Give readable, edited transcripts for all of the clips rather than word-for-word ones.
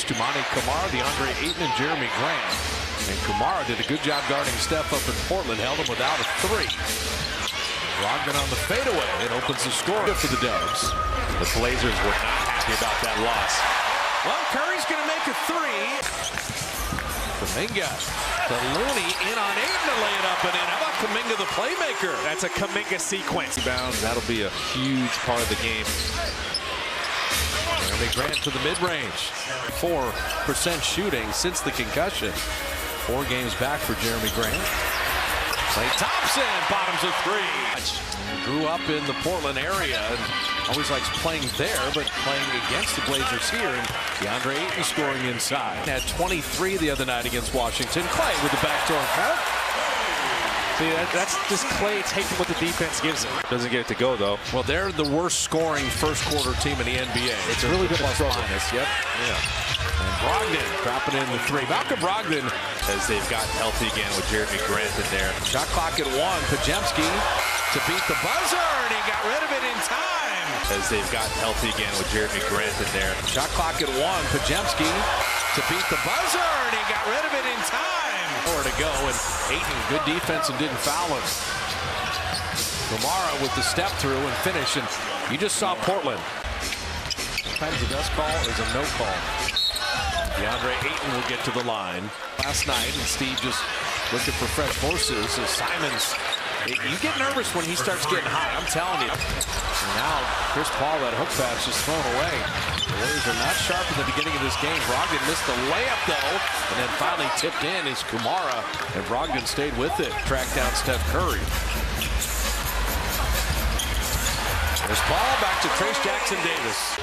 Toumani Camara, DeAndre Ayton, and Jeremy Grant. And Camara did a good job guarding Steph up in Portland, held him without a three. Brogdon on the fadeaway. It opens the score for the Dubs. The Blazers were not happy about that loss. Well, Curry's going to make a three. Kuminga to Looney, in on Ayton to lay it up and in. How about Kuminga, the playmaker? That's a Kuminga sequence. Rebounds, that'll be a huge part of the game. Jeremy Grant to the mid-range. 4% shooting since the concussion. 4 games back for Jeremy Grant. Klay Thompson, bottoms of three. Grew up in the Portland area and always likes playing there, but playing against the Blazers here. And DeAndre Ayton scoring inside. Had 23 the other night against Washington. Klay with the backdoor cut. See, that's just Klay taking what the defense gives him. Doesn't get it to go, though. Well, they're the worst scoring first quarter team in the NBA. It's really good plus minus. Yep. Yeah. And Brogdon dropping in the three. Malcolm Brogdon, as they've gotten healthy again with Jeremy Grant in there. Shot clock at 1. Podziemski to beat the buzzer, and he got rid of it in time. As they've gotten healthy again with Jeremy Grant in there. Shot clock at 1. Podziemski to beat the buzzer, and he got rid of it in time. Nowhere to go, and Ayton, good defense and didn't foul him. Camara with the step through and finish, and you just saw Portland. Sometimes the best call is a no call. DeAndre Ayton will get to the line. Last night, and Steve just looking for fresh horses as Simons. You get nervous when he starts getting hot, I'm telling you. And now, Chris Paul, that hook pass just thrown away. The Warriors are not sharp at the beginning of this game. Brogdon missed the layup, though, and then finally tipped in is Camara, and Brogdon stayed with it. Tracked down Steph Curry. There's Paul, back to Trayce Jackson-Davis.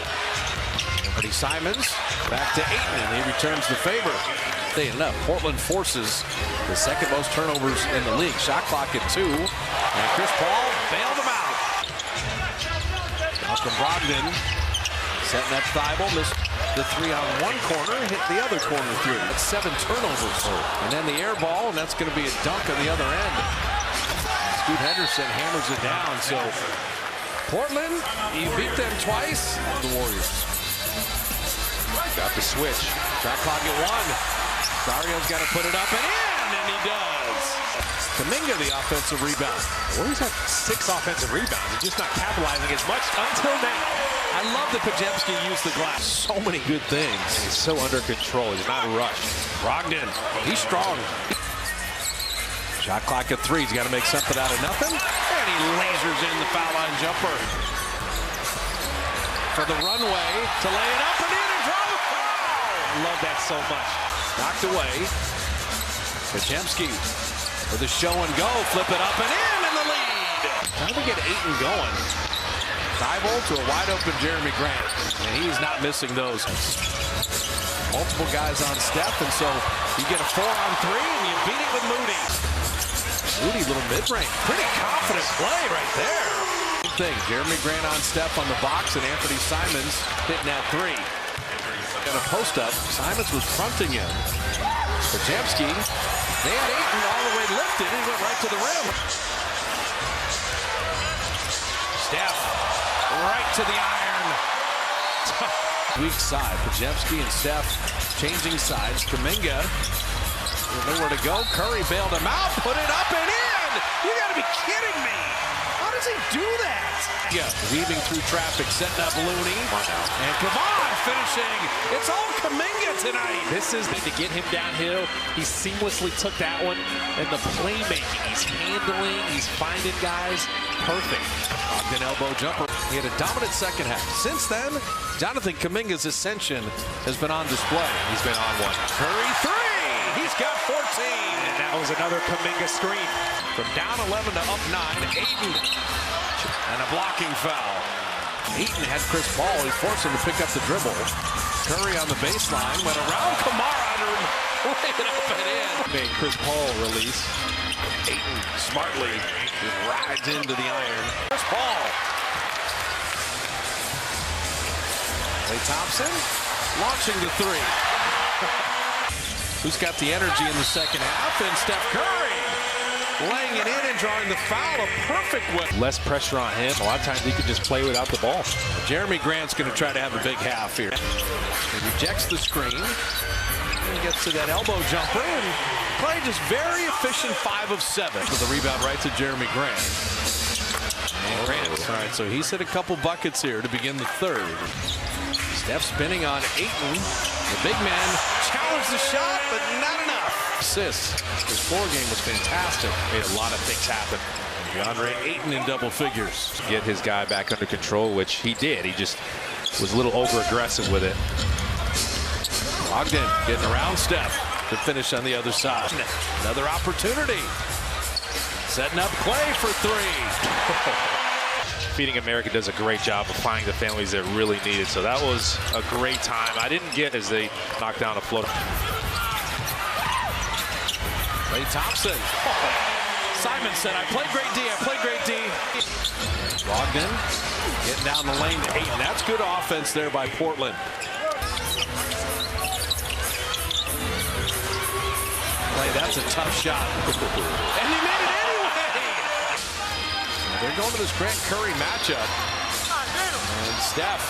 Anthony Simons, back to Ayton, and he returns the favor. Staying up, Portland forces the second most turnovers in the league. Shot clock at 2, and Chris Paul bailed him out. Malcolm Brogdon setting up Thibault, missed the 3 on one corner, hit the other corner 3. That's 7 turnovers. And then the air ball, and that's going to be a dunk on the other end. Scoot Henderson hammers it down. So Portland, you beat them twice. The Warriors got the switch. Shot clock at 1. Dario's got to put it up and in, and he does. Kuminga, the offensive rebound. Warriors have 6 offensive rebounds. He's just not capitalizing as much until now. I love that Podziemski used the glass. So many good things. He's so under control. He's not rushed. Brogdon, he's strong. Shot clock at 3. He's got to make something out of nothing. And he lasers in the foul line jumper. For the runway to lay it up and in and draw the foul. I love that so much. Knocked away. Podziemski with a show and go. Flip it up and in the lead. Trying to get Ayton going. Thibault to a wide open Jeremy Grant. And he's not missing those. Multiple guys on Steph, and so you get a 4 on 3 and you beat it with Moody. Moody, little mid-range. Pretty confident play right there. Good thing. Jeremy Grant on Steph on the box, and Anthony Simons hitting that 3. Got a post up. Simons was fronting him. Podziemski, they had Ayton all the way lifted, and he went right to the rim. Steph, right to the iron. Weak side. Podziemski and Steph changing sides. Kuminga, nowhere to go. Curry bailed him out, put it up and in. You got to be kidding me. How does he do that? Yeah, weaving through traffic, setting up Looney. And Kavon finishing. It's all Kuminga tonight. This is to get him downhill. He seamlessly took that one. And the playmaking, he's handling, he's finding guys. Perfect. Ogden elbow jumper. He had a dominant second half. Since then, Jonathan Kuminga's ascension has been on display. He's been on one. Curry 3. He's got 14. And that was another Kuminga screen. From down 11 to up 9, Ayton. And a blocking foul. Ayton had Chris Paul. He forced him to pick up the dribble. Curry on the baseline. Went around Camara under him. Laid it up and in. Made Chris Paul release. Ayton smartly just rides into the iron. Chris Paul. Klay Thompson launching the 3. Who's got the energy in the second half? And Steph Curry. laying it in and drawing the foul a perfect way. Less pressure on him. A lot of times he could just play without the ball. Jeremy Grant's going to try to have a big half here. He rejects the screen. He gets to that elbow jumper, and Clay just very efficient, 5 of 7. With the rebound right to Jeremy Grant. And Grant, all right, so he's hit a couple buckets here to begin the third. Steph spinning on Ayton. The big man challenged the shot, but not enough. Assists. His floor game was fantastic. Made a lot of things happen. DeAndre Ayton in double figures. Get his guy back under control, which he did. He just was a little over-aggressive with it. Ogden getting around Steph to finish on the other side. Another opportunity. Setting up Clay for 3. Feeding America does a great job of finding the families that really need it. So that was a great time. I didn't get as they knocked down a floater. Klay Thompson. Simon said, I played great D. I played great D. Brogdon getting down the lane to Ayton. That's good offense there by Portland. Clay, that's a tough shot. And he made it anyway. They're going to this Grant Curry matchup. And Steph,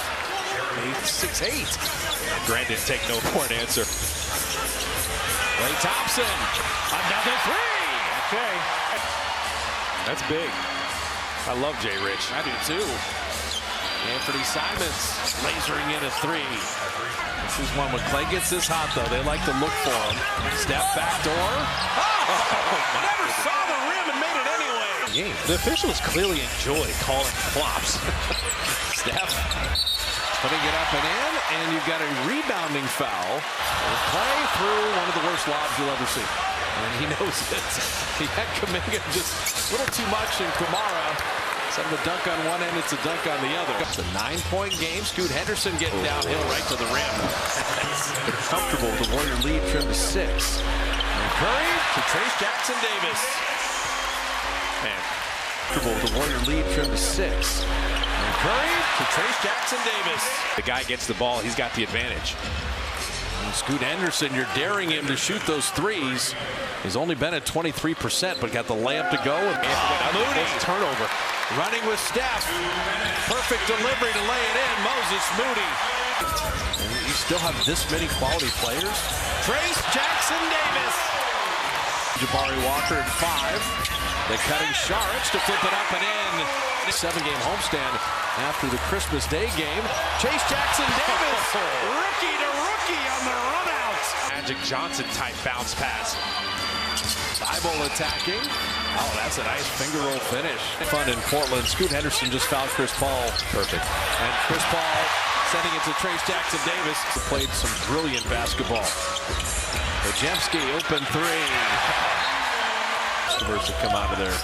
6'8". Grant didn't take no for an answer. Klay Thompson, another 3. Okay. That's big. I love Jay Rich. I do too. Anthony Simons lasering in a 3. This is one when Clay gets this hot, though. They like to look for him. Step back door. Never saw the rim and made it anyway. The officials clearly enjoy calling flops. Steph putting it up and in, and you've got a rebounding foul. Clay threw one of the worst lobs you'll ever see. And he knows it. He had Kuminga just a little too much, and Kamara, instead of a dunk on one end, it's a dunk on the other. It's a 9-point game. Scoot Henderson getting downhill right to the rim. Comfortable with the Warrior lead trimmed to 6. And Curry to Trace Jackson Davis. Man, comfortable with the Warrior lead trimmed to 6. And Curry to Trace Jackson Davis. The guy gets the ball. He's got the advantage. And Scoot Henderson, you're daring him to shoot those threes. He's only been at 23%, but got the layup to go. And Moody turnover. Running with Steph. Perfect delivery to lay it in. Moses Moody. And you still have this many quality players. Trace Jackson Davis. Jabari Walker at 5. They're cutting Saric to flip it up and in. 7-game homestand after the Christmas Day game. Chase Jackson Davis. Rookie to rookie on the run out. Magic Johnson type bounce pass. Thibault attacking. Oh, that's a nice finger roll finish. Fun in Portland. Scoot Henderson just fouled Chris Paul. Perfect. And Chris Paul sending it to Trace Jackson Davis. Played some brilliant basketball. Podziemski, open 3. Customers to come out of there.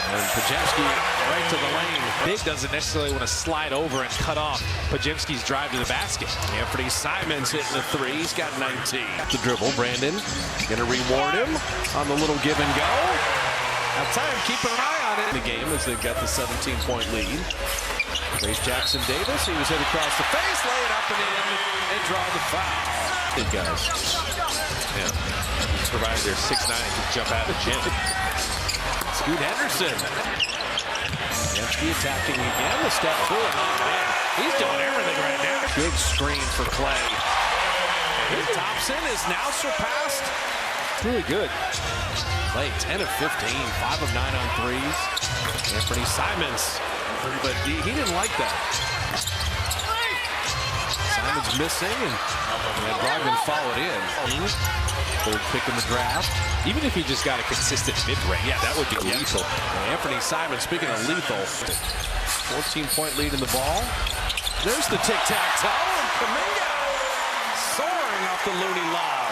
And Podziemski right to the lane. Big doesn't necessarily want to slide over and cut off Podziemski's drive to the basket. Anthony Simons hitting the 3. He's got 19. The dribble, Brandon going to reward him on the little give and go. Now time, keeping an eye on it. The game as they've got the 17-point lead. Trace Jackson Davis, he was hit across the face, lay it up and in, and draw the foul. Good guys. Yeah. Provided they're 6'9" and can jump out of the gym. Scoot Henderson. Podziemski attacking again. The step through it. He's doing everything right now. Good screen for Clay. Thompson is now surpassed. Really good. Clay 10 of 15, 5 of 9 on threes. Anthony Simons, but he didn't like that. Simons missing, and Brogdon followed in. Third pick in the draft. Even if he just got a consistent mid-range, yeah, that would be lethal. Anthony Simons, speaking of lethal, 14-point lead in the ball. There's the tic-tac-toe, and Kuminga soaring off the Looney lob.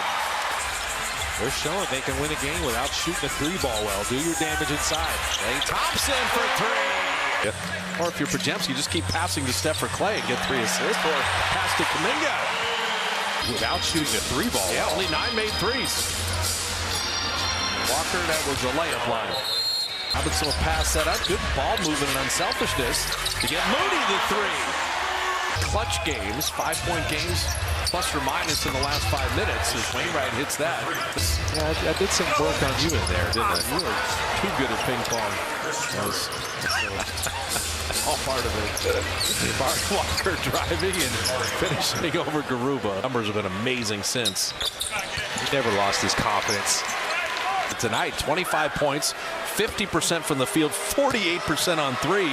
They're showing they can win a game without shooting a 3-ball well. Do your damage inside. Klay Thompson for 3. Yep. Or if you're Podziemski, just keep passing to Steph for Clay, get 3 assists, or pass to Kuminga. Without shooting a 3-ball. Yeah, only 9 made threes. Walker, that was a layup line. Robinson will pass that up. Good ball movement and unselfishness to get Moody the 3. Clutch games, 5-point games plus or minus in the last 5 minutes as Wainwright hits that. Yeah, I did some work on you in there, didn't I? You are too good at ping pong. That's All part of it. Mark Walker driving and finishing over Garuba. Numbers have been amazing since. he never lost his confidence. Tonight, 25 points, 50% from the field, 48% on threes.